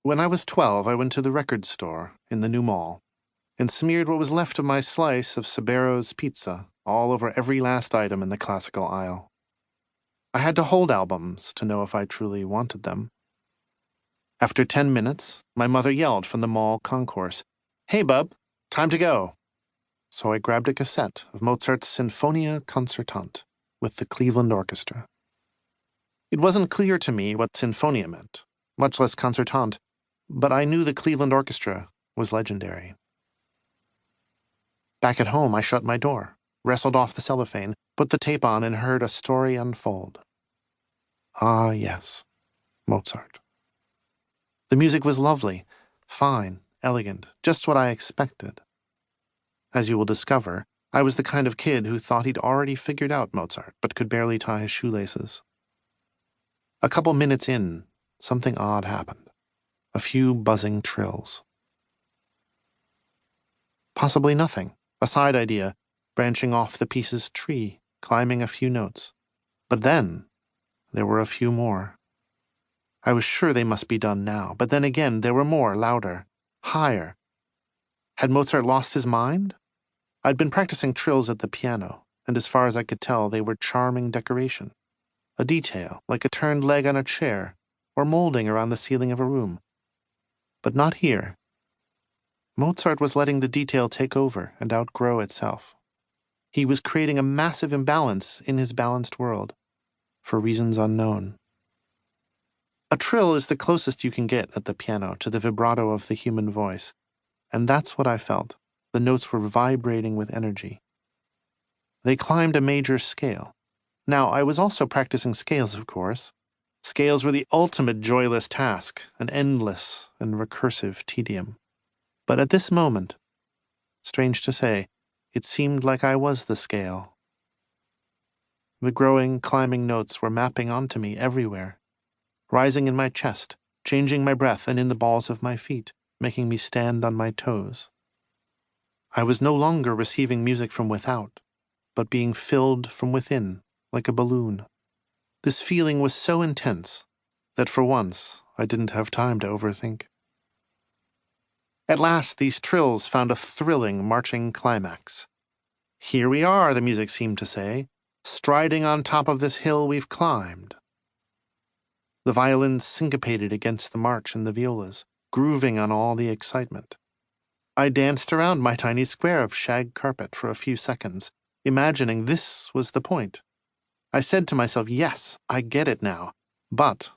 When I was 12, I went to the record store in the new mall and smeared what was left of my slice of Sabero's pizza all over every last item in the classical aisle. I had to hold albums to know if I truly wanted them. After 10 minutes, my mother yelled from the mall concourse, "Hey, bub, time to go." So I grabbed a cassette of Mozart's Sinfonia Concertante with the Cleveland Orchestra. It wasn't clear to me what Sinfonia meant, much less Concertante, but I knew the Cleveland Orchestra was legendary. Back at home, I shut my door, wrestled off the cellophane, put the tape on, and heard a story unfold. Ah, yes, Mozart. The music was lovely, fine, elegant, just what I expected. As you will discover, I was the kind of kid who thought he'd already figured out Mozart, but could barely tie his shoelaces. A couple minutes in, something odd happened. A few buzzing trills. Possibly nothing, a side idea, branching off the piece's tree, climbing a few notes. But then, there were a few more. I was sure they must be done now, but then again there were more, louder, higher. Had Mozart lost his mind? I'd been practicing trills at the piano, and as far as I could tell, they were charming decoration. A detail, like a turned leg on a chair, or molding around the ceiling of a room. But not here. Mozart was letting the detail take over and outgrow itself. He was creating a massive imbalance in his balanced world, for reasons unknown. A trill is the closest you can get at the piano to the vibrato of the human voice, and that's what I felt. The notes were vibrating with energy. They climbed a major scale. Now, I was also practicing scales, of course. Scales were the ultimate joyless task, an endless and recursive tedium. But at this moment, strange to say, it seemed like I was the scale. The growing, climbing notes were mapping onto me everywhere, rising in my chest, changing my breath and in the balls of my feet, making me stand on my toes. I was no longer receiving music from without, but being filled from within, like a balloon. This feeling was so intense that for once I didn't have time to overthink. At last, these trills found a thrilling marching climax. "Here we are," the music seemed to say, "striding on top of this hill we've climbed." The violins syncopated against the march and the violas, grooving on all the excitement. I danced around my tiny square of shag carpet for a few seconds, imagining this was the point. I said to myself, yes, I get it now. But,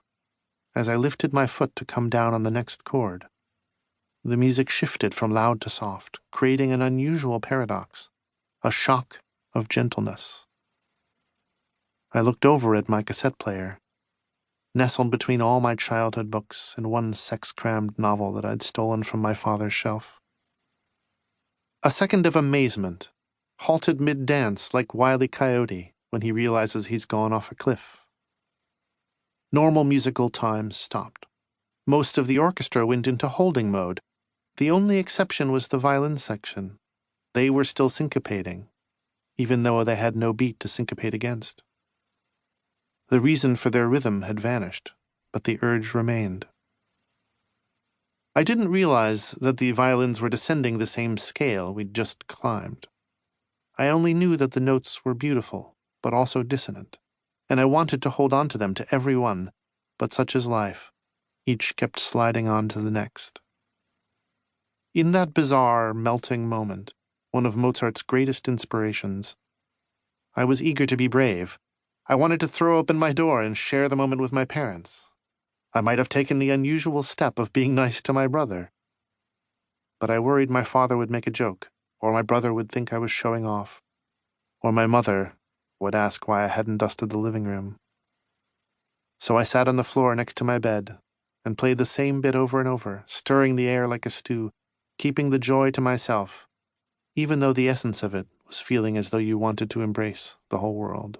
as I lifted my foot to come down on the next chord, the music shifted from loud to soft, creating an unusual paradox, a shock of gentleness. I looked over at my cassette player, nestled between all my childhood books and one sex-crammed novel that I'd stolen from my father's shelf. A second of amazement, halted mid-dance like Wile E. Coyote when he realizes he's gone off a cliff. Normal musical time stopped. Most of the orchestra went into holding mode. The only exception was the violin section. They were still syncopating, even though they had no beat to syncopate against. The reason for their rhythm had vanished, but the urge remained. I didn't realize that the violins were descending the same scale we'd just climbed. I only knew that the notes were beautiful, but also dissonant, and I wanted to hold on to them to every one, but such is life. Each kept sliding on to the next. In that bizarre, melting moment, one of Mozart's greatest inspirations, I was eager to be brave. I wanted to throw open my door and share the moment with my parents. I might have taken the unusual step of being nice to my brother. But I worried my father would make a joke, or my brother would think I was showing off, or my mother would ask why I hadn't dusted the living room. So I sat on the floor next to my bed and played the same bit over and over, stirring the air like a stew, keeping the joy to myself, even though the essence of it was feeling as though you wanted to embrace the whole world.